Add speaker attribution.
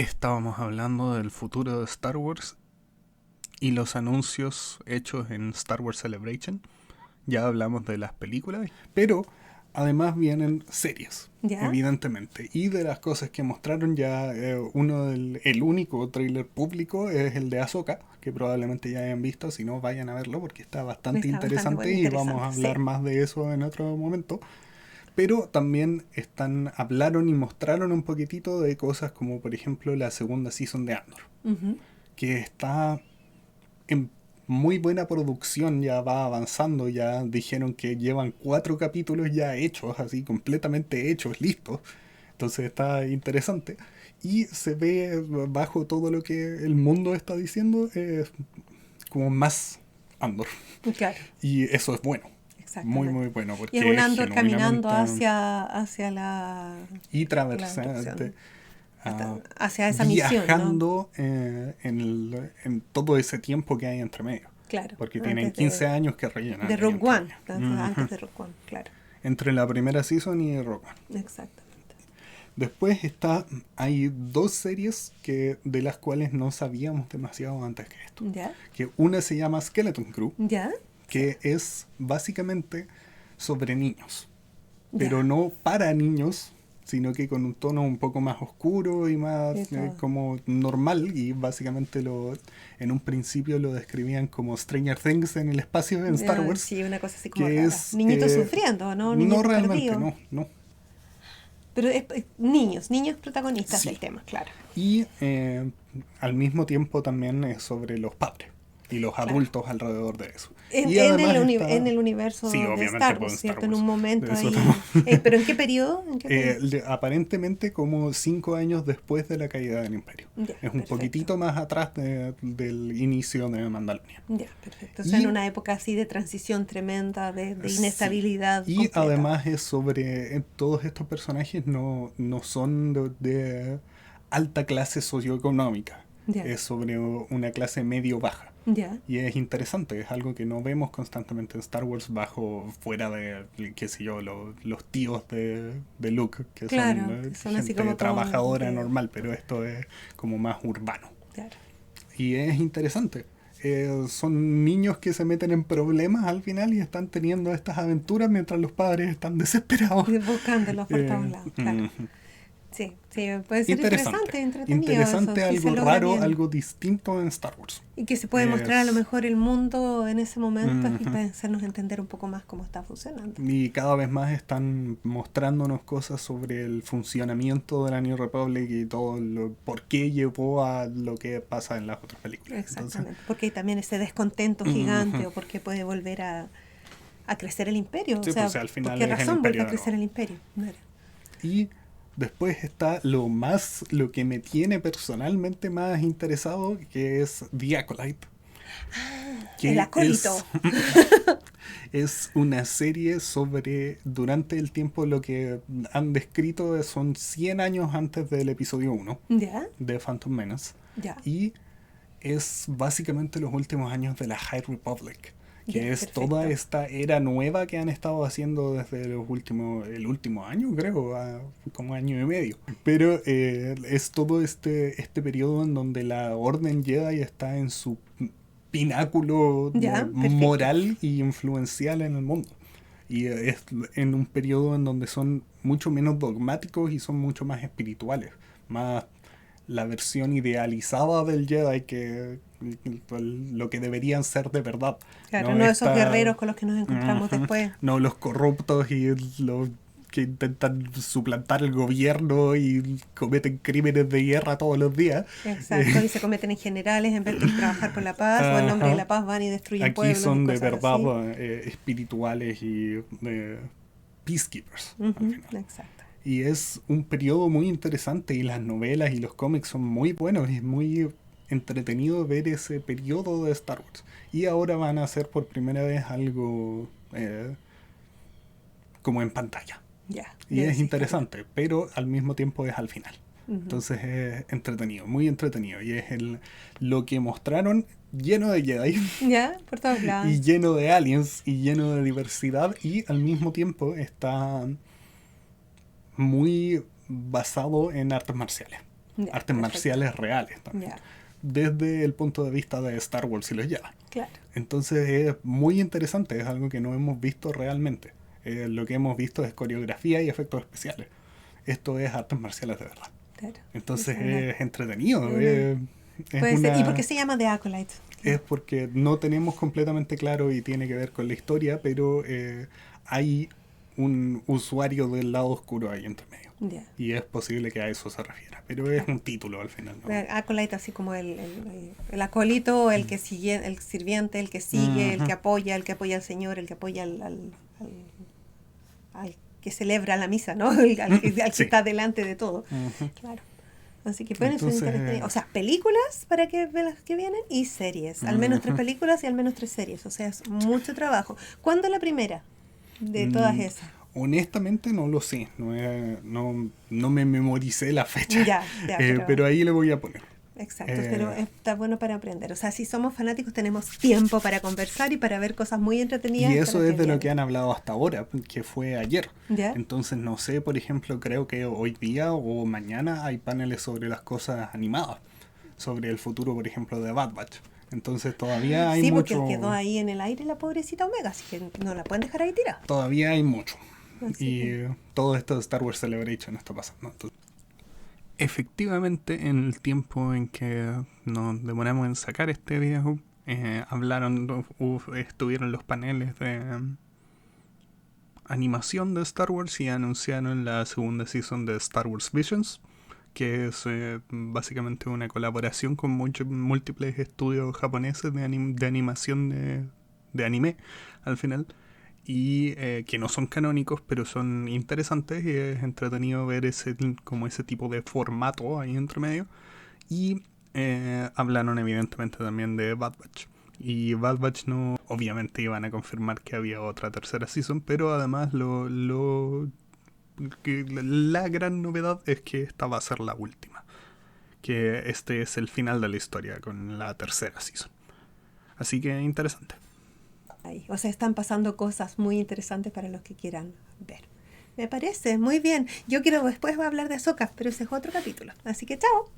Speaker 1: Estábamos hablando del futuro de Star Wars y los anuncios hechos en Star Wars Celebration. Ya hablamos de las películas, pero además vienen series,
Speaker 2: ¿Ya?
Speaker 1: evidentemente. Y de las cosas que mostraron ya, el único tráiler público es el de Ahsoka, que probablemente ya hayan visto, si no vayan a verlo porque está bastante
Speaker 2: Está bastante
Speaker 1: interesante
Speaker 2: bueno,
Speaker 1: y vamos a
Speaker 2: interesante, sí.
Speaker 1: hablar más de eso en otro momento. Pero también hablaron y mostraron un poquitito de cosas como por ejemplo la segunda season de Andor,
Speaker 2: Ujú.
Speaker 1: que está en muy buena producción, ya va avanzando, ya dijeron que llevan 4 capítulos ya hechos, así completamente hechos, listos. Entonces está interesante. Y se ve bajo todo lo que el mundo está diciendo, como más Andor.
Speaker 2: Claro,
Speaker 1: Y eso es bueno. Muy, muy
Speaker 2: exactamente.
Speaker 1: bueno,
Speaker 2: Y es
Speaker 1: porque
Speaker 2: un
Speaker 1: es
Speaker 2: Andor caminando
Speaker 1: genuinamente
Speaker 2: hacia
Speaker 1: y
Speaker 2: la
Speaker 1: traversante,
Speaker 2: instrucción, hacia esa misión, ¿no?
Speaker 1: viajando en todo ese tiempo que hay entre medio.
Speaker 2: Claro,
Speaker 1: Porque tienen
Speaker 2: antes
Speaker 1: 15 años que rellenar
Speaker 2: de
Speaker 1: ahí
Speaker 2: Rogue
Speaker 1: entre
Speaker 2: One,
Speaker 1: medio.
Speaker 2: antes de Rogue One, claro,
Speaker 1: Entre la primera season y Rogue One.
Speaker 2: exactamente.
Speaker 1: Después hay 2 series de las cuales no sabíamos demasiado antes que esto.
Speaker 2: ¿Ya?
Speaker 1: Que una se llama Skeleton Crew,
Speaker 2: ¿Ya? Sí.
Speaker 1: que es básicamente sobre niños. Pero
Speaker 2: Ya,
Speaker 1: no para niños, sino que con un tono un poco más oscuro y
Speaker 2: de
Speaker 1: más
Speaker 2: todo.
Speaker 1: como normal. Y básicamente en un principio lo describían como Stranger Things en el espacio en Star
Speaker 2: Ya,
Speaker 1: Wars,
Speaker 2: sí, una cosa así como
Speaker 1: que
Speaker 2: rara.
Speaker 1: es...
Speaker 2: Niñitos sufriendo, ¿no?
Speaker 1: no
Speaker 2: Niñitos
Speaker 1: realmente,
Speaker 2: perdidos.
Speaker 1: no, no.
Speaker 2: Pero niños protagonistas
Speaker 1: Sí.
Speaker 2: del tema, claro,
Speaker 1: Y al mismo tiempo también es sobre los padres y los
Speaker 2: claro.
Speaker 1: adultos alrededor de eso.
Speaker 2: En,
Speaker 1: Y
Speaker 2: en
Speaker 1: además
Speaker 2: el, en
Speaker 1: está...
Speaker 2: el
Speaker 1: Sí,
Speaker 2: universo de
Speaker 1: obviamente
Speaker 2: Star
Speaker 1: por
Speaker 2: Wars,
Speaker 1: Star
Speaker 2: ¿cierto? En un
Speaker 1: Wars. De
Speaker 2: momento
Speaker 1: eso estamos...
Speaker 2: ahí. ¿Pero en qué periodo? ¿En qué periodo?
Speaker 1: Aparentemente como 5 años después de la caída del Imperio.
Speaker 2: Ya,
Speaker 1: Es un
Speaker 2: perfecto.
Speaker 1: poquitito más atrás del inicio de Mandalorian.
Speaker 2: Ya, perfecto. O sea, en
Speaker 1: Y
Speaker 2: una época así de transición tremenda, de
Speaker 1: sí.
Speaker 2: inestabilidad
Speaker 1: Y
Speaker 2: completa.
Speaker 1: además es sobre... todos estos personajes no son de alta clase socioeconómica.
Speaker 2: Ya,
Speaker 1: Es sobre una clase medio-baja.
Speaker 2: ya.
Speaker 1: Y es interesante, es algo que no vemos constantemente en Star Wars fuera de, qué sé yo, los tíos de Luke, que son
Speaker 2: Claro, que son así
Speaker 1: gente
Speaker 2: como todos
Speaker 1: trabajadora
Speaker 2: de...
Speaker 1: normal, pero esto es como más urbano.
Speaker 2: Claro.
Speaker 1: Y es interesante. Son niños que se meten en problemas al final y están teniendo estas aventuras mientras los padres están desesperados.
Speaker 2: Y buscándolos por todos
Speaker 1: Eh,
Speaker 2: lados, claro.
Speaker 1: mm,
Speaker 2: Sí, sí, puede ser
Speaker 1: interesante.
Speaker 2: interesante, entretenido eso,
Speaker 1: Interesante,
Speaker 2: si se
Speaker 1: algo
Speaker 2: logra
Speaker 1: raro,
Speaker 2: bien.
Speaker 1: algo distinto en Star Wars.
Speaker 2: Y que se puede mostrar a lo
Speaker 1: Es,
Speaker 2: mejor el mundo en ese momento y
Speaker 1: mm,
Speaker 2: para hacernos entender un poco más cómo está funcionando.
Speaker 1: Y cada vez más están mostrándonos cosas sobre el funcionamiento de la New Republic y todo por qué llevó a lo que pasa en las otras películas. Entonces,
Speaker 2: Exactamente, porque hay también ese descontento gigante o porque puede volver a crecer el imperio, o
Speaker 1: sí, pues
Speaker 2: sea,
Speaker 1: al
Speaker 2: ¿por
Speaker 1: final
Speaker 2: qué
Speaker 1: es el
Speaker 2: razón vuelve
Speaker 1: imperio
Speaker 2: a
Speaker 1: de nuevo.
Speaker 2: crecer el imperio? Claro.
Speaker 1: Y después está lo que me tiene personalmente más interesado, que es The Acolyte,
Speaker 2: El
Speaker 1: que
Speaker 2: acólito.
Speaker 1: es una serie sobre, durante el tiempo, lo que han descrito son 100 años antes del episodio 1
Speaker 2: ¿Ya?
Speaker 1: de Phantom Menace.
Speaker 2: Ya,
Speaker 1: Y es básicamente los últimos años de la High Republic,
Speaker 2: ya,
Speaker 1: que es toda
Speaker 2: perfecto.
Speaker 1: esta era nueva que han estado haciendo desde el último año, creo, como año y medio. Pero es todo este periodo en donde la Orden Jedi está en su pináculo
Speaker 2: Ya, perfecto.
Speaker 1: moral y influencial en el mundo. Y es en un periodo en donde son mucho menos dogmáticos y son mucho más espirituales, más la versión idealizada del Jedi que lo que deberían ser de verdad.
Speaker 2: Claro,
Speaker 1: No
Speaker 2: no esos
Speaker 1: esta,
Speaker 2: guerreros con los que nos encontramos después.
Speaker 1: no los corruptos y los que intentan suplantar el gobierno y cometen crímenes de guerra todos los días.
Speaker 2: Exacto, y se cometen en generales en vez de trabajar por la paz o en nombre de
Speaker 1: Ajá.
Speaker 2: la paz van y destruyen
Speaker 1: Aquí
Speaker 2: pueblos y
Speaker 1: son de
Speaker 2: cosas
Speaker 1: verdad
Speaker 2: así.
Speaker 1: espirituales y peacekeepers al
Speaker 2: Ujú,
Speaker 1: final.
Speaker 2: exacto.
Speaker 1: Y es un periodo muy interesante y las novelas y los cómics son muy buenos y es muy entretenido ver ese periodo de Star Wars. Y ahora van a hacer por primera vez algo como en pantalla.
Speaker 2: Ya,
Speaker 1: Y
Speaker 2: ya
Speaker 1: es
Speaker 2: existirlo.
Speaker 1: interesante, pero al mismo tiempo es al final.
Speaker 2: Ujú.
Speaker 1: Entonces es entretenido, muy entretenido. Y es lo que mostraron lleno de Jedi
Speaker 2: Ya, por todos lados.
Speaker 1: y lleno de aliens y lleno de diversidad y al mismo tiempo está muy basado en artes marciales.
Speaker 2: Ya,
Speaker 1: artes
Speaker 2: perfecto.
Speaker 1: marciales reales también,
Speaker 2: Ya,
Speaker 1: desde el punto de vista de Star Wars y los Jedi.
Speaker 2: claro.
Speaker 1: Entonces es muy interesante, es algo que no hemos visto realmente. Lo que hemos visto es coreografía y efectos especiales. Esto es artes marciales de verdad.
Speaker 2: Claro.
Speaker 1: Entonces
Speaker 2: Es una-
Speaker 1: es entretenido,
Speaker 2: una-
Speaker 1: es
Speaker 2: puede ser. ¿Y por qué
Speaker 1: una...
Speaker 2: se llama The Acolyte?
Speaker 1: Es porque no tenemos completamente claro y tiene que ver con la historia, pero hay un usuario del lado oscuro ahí entre medio.
Speaker 2: Ya.
Speaker 1: Y es posible que a eso se refiera, pero es un título al final, ¿no?
Speaker 2: Acolyte, así como el acólito, el que sigue, el sirviente, el que sigue, el que apoya al Señor, el que apoya al que celebra la misa, ¿no? Al que
Speaker 1: Sí.
Speaker 2: está delante de todo.
Speaker 1: Ujú.
Speaker 2: Claro. Así que pueden ser
Speaker 1: Entonces,
Speaker 2: interesantes. O sea, películas para que vean las que vienen y series. Al menos 3 películas y al menos 3 series. O sea, es mucho trabajo. ¿Cuándo es la primera de todas esas?
Speaker 1: honestamente no lo sé, no me memoricé la fecha,
Speaker 2: Ya,
Speaker 1: pero ahí le voy a poner.
Speaker 2: Exacto, pero está bueno para aprender. O sea, si somos fanáticos tenemos tiempo para conversar y para ver cosas muy entretenidas.
Speaker 1: Y eso es de lo
Speaker 2: vienen.
Speaker 1: que han hablado hasta ahora, que fue ayer.
Speaker 2: ¿Ya?
Speaker 1: Entonces no sé, por ejemplo, creo que hoy día o mañana hay paneles sobre las cosas animadas, sobre el futuro, por ejemplo, de Bad Batch. Entonces todavía hay
Speaker 2: Sí, porque
Speaker 1: mucho.
Speaker 2: quedó ahí en el aire la pobrecita Omega, así que no la pueden dejar ahí tirada.
Speaker 1: Todavía hay mucho.
Speaker 2: Así
Speaker 1: Y
Speaker 2: que-
Speaker 1: todo esto de Star Wars Celebration está pasando. Entonces, efectivamente, en el tiempo en que nos demoramos en sacar este video, estuvieron los paneles de animación de Star Wars y anunciaron la segunda season de Star Wars Visions, que es básicamente una colaboración con múltiples estudios japoneses de animación de anime al final, y que no son canónicos pero son interesantes y es entretenido ver como ese tipo de formato ahí entre medio. Y hablaron evidentemente también de Bad Batch. Y Bad Batch no, obviamente iban a confirmar que había otra tercera season, pero además la gran novedad es que esta va a ser la última. Que este es el final de la historia con la tercera season. Así que interesante.
Speaker 2: ahí. O sea, están pasando cosas muy interesantes para los que quieran ver. Me parece, muy bien. Yo quiero después hablar de Ahsoka, pero ese es otro capítulo. Así que chao.